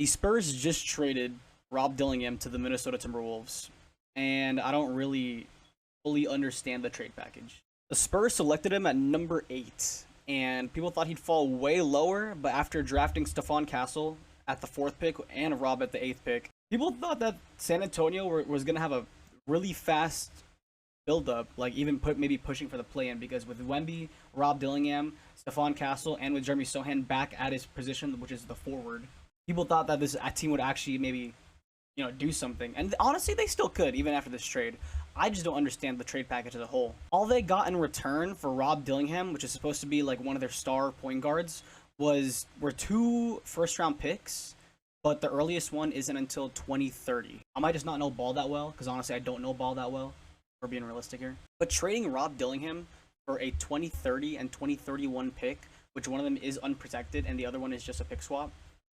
The Spurs just traded Rob Dillingham to the Minnesota Timberwolves, and I don't really fully understand the trade package. The Spurs selected him at number 8, and people thought he'd fall way lower, but after drafting Stephon Castle at the 4th pick and Rob at the 8th pick, people thought that San Antonio was going to have a really fast build-up, like even maybe pushing for the play-in, because with Wemby, Rob Dillingham, Stephon Castle, and with Jeremy Sohan back at his position, which is the forward, people thought that this team would actually maybe, do something. And honestly, they still could, even after this trade. I just don't understand the trade package as a whole. All they got in return for Rob Dillingham, which is supposed to be like one of their star point guards, were 2 first-round picks, but the earliest one isn't until 2030. I might just not know ball that well, because honestly, I don't know ball that well. We're being realistic here. But trading Rob Dillingham for a 2030 and 2031 pick, which one of them is unprotected and the other one is just a pick swap,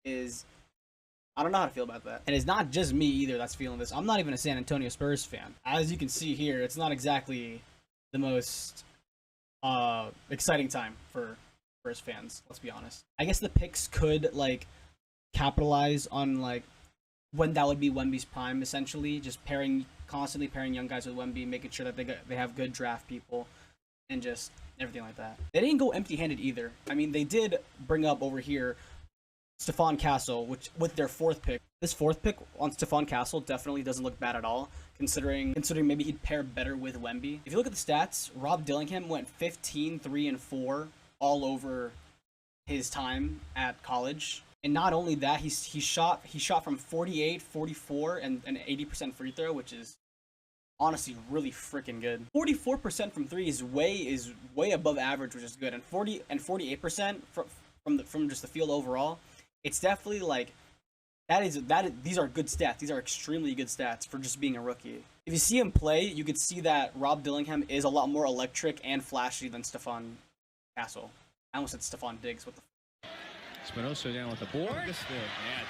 I don't know how to feel about that. And it's not just me either that's feeling this. I'm not even a San Antonio Spurs fan. As you can see here, it's not exactly the most exciting time for Spurs fans, let's be honest. I guess the picks could capitalize on when that would be Wemby's prime, essentially, just constantly pairing young guys with Wemby, making sure that they have good draft people, and just everything like that. They didn't go empty-handed either. I mean, they did bring up over here Stephon Castle, which with their 4th pick. This 4th pick on Stephon Castle definitely doesn't look bad at all, considering maybe he'd pair better with Wemby. If you look at the stats, Rob Dillingham went 15, 3, and 4 all over his time at college. And not only that, he shot from 48, 44, and an 80% free throw, which is honestly really freaking good. 44% from 3 is way above average, which is good. And 48% from just the field overall, it's definitely these are good stats. These are extremely good stats for just being a rookie. If you see him play, you could see that Rob Dillingham is a lot more electric and flashy than Stephon Castle. I almost said Stephon Diggs. What the Spinoza down with the board. Yeah,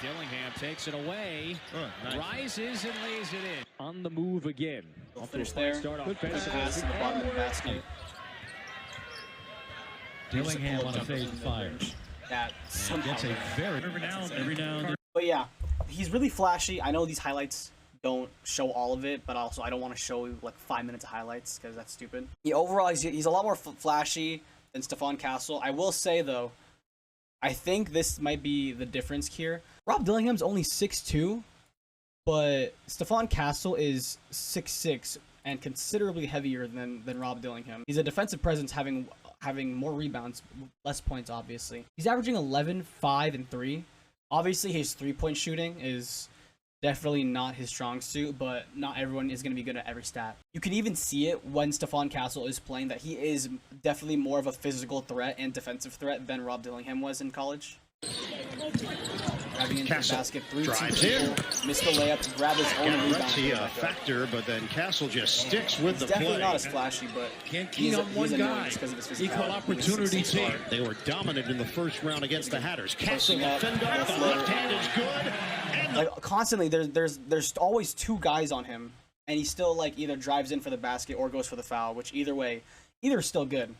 Dillingham takes it away. Nice. Rises and lays it in. On the move again. I'll finish there. Good pass to the bottom of the basket. Dillingham on a fade fire. That somehow gets a very every now and then. But yeah, he's really flashy. I know these highlights don't show all of it, but also I don't want to show 5 minutes of highlights because that's stupid. Overall, he's a lot more flashy than Stephon Castle. I will say though, I think this might be the difference here. Rob Dillingham's only 6'2", but Stephon Castle is 6'6" and considerably heavier than Rob Dillingham. He's a defensive presence, having more rebounds, less points, obviously. He's averaging 11, 5, and 3. Obviously, his three-point shooting is definitely not his strong suit, but not everyone is going to be good at every stat. You can even see it when Stephon Castle is playing, that he is definitely more of a physical threat and defensive threat than Rob Dillingham was in college. Driving into the basket, through 2 people, missed the layup, grab his own rebound. See a factor, but then Castle just sticks with the play. Definitely not as flashy, but can't key on one guy. Equal opportunity team. They were dominant in the first round against the Hatters. Castle fend off, the left hand is good. And constantly, there's always 2 guys on him, and he still either drives in for the basket or goes for the foul, which either is still good,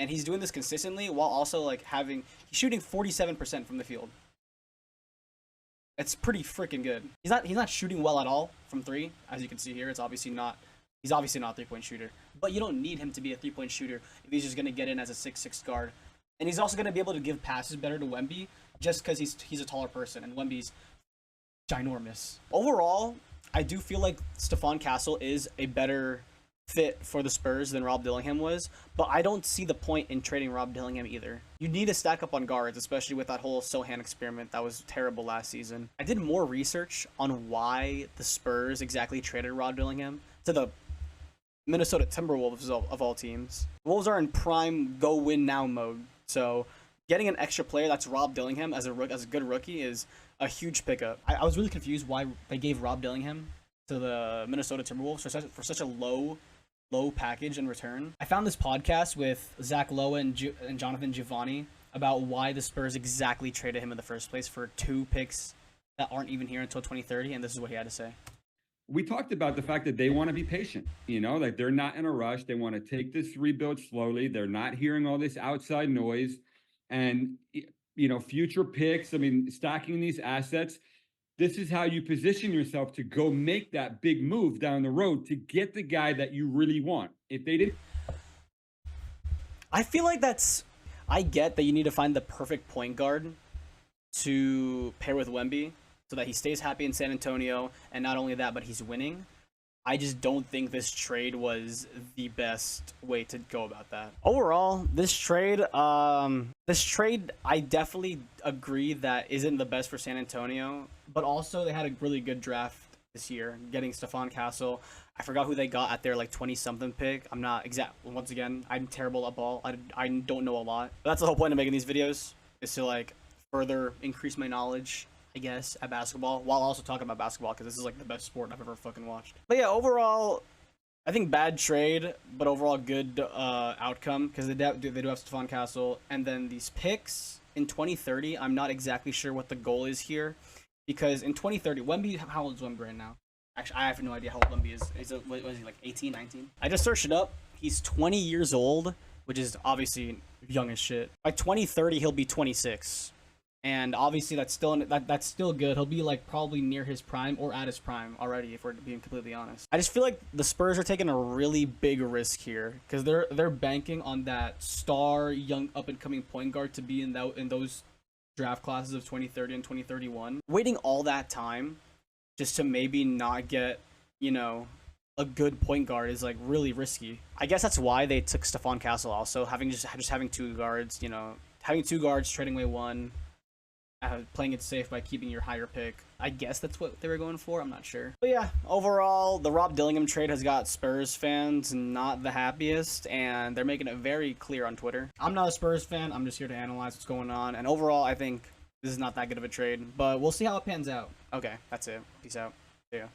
And he's doing this consistently while also he's shooting 47% from the field. It's pretty freaking good. He's not shooting well at all from 3, as you can see here. He's obviously not a 3-point shooter. But you don't need him to be a 3-point shooter if he's just gonna get in as a 6'6" guard. And he's also gonna be able to give passes better to Wemby just because he's a taller person and Wemby's ginormous. Overall, I do feel like Stephon Castle is a better fit for the Spurs than Rob Dillingham was, but I don't see the point in trading Rob Dillingham either. You need to stack up on guards, especially with that whole Sohan experiment that was terrible last season. I did more research on why the Spurs exactly traded Rob Dillingham to the Minnesota Timberwolves of all teams. The Wolves are in prime go win now mode, so getting an extra player that's Rob Dillingham as a good rookie is a huge pickup. I was really confused why they gave Rob Dillingham to the Minnesota Timberwolves for such a low package in return. I found this podcast with Zach Lowe and Jonathan Giovanni about why the Spurs exactly traded him in the first place for 2 picks that aren't even here until 2030, and this is what he had to say. We talked about the fact that they want to be patient, they're not in a rush. They want to take this rebuild slowly. They're not hearing all this outside noise. And future picks. I mean, stacking these assets. This is how you position yourself to go make that big move down the road to get the guy that you really want. If they didn't, I feel like I get that you need to find the perfect point guard to pair with Wemby so that he stays happy in San Antonio, and not only that, but he's winning. I just don't think this trade was the best way to go about that. Overall, this trade, I definitely agree that isn't the best for San Antonio, but also they had a really good draft this year, getting Stephon Castle. I forgot who they got at their like 20-something pick. I'm not exact. Once again, I'm terrible at ball. I don't know a lot. But that's the whole point of making these videos, is to like further increase my knowledge, I guess, at basketball, while also talking about basketball, because this is like the best sport I've ever fucking watched. But yeah, overall, I think bad trade, but overall good outcome, because they do have Stephon Castle. And then these picks in 2030, I'm not exactly sure what the goal is here, because in 2030, Wemby, how old is Wemby right now? Actually, I have no idea how old Wemby is. What is he, like 18, 19? I just searched it up. He's 20 years old, which is obviously young as shit. By 2030, he'll be 26. And obviously that's still good. He'll be like probably near his prime or at his prime already, if we're being completely honest. I just feel like the Spurs are taking a really big risk here, because they're banking on that star young up and coming point guard to be in those draft classes of 2030 and 2031. Waiting all that time just to maybe not get, a good point guard is like really risky. I guess that's why they took Stephon Castle also, having two guards, having two guards, trading away one. Playing it safe by keeping your higher pick. I guess that's what they were going for. I'm not sure. But yeah, overall, the Rob Dillingham trade has got Spurs fans not the happiest, and they're making it very clear on Twitter. I'm not a Spurs fan. I'm just here to analyze what's going on. And overall, I think this is not that good of a trade, but we'll see how it pans out. Okay, that's it. Peace out. See ya.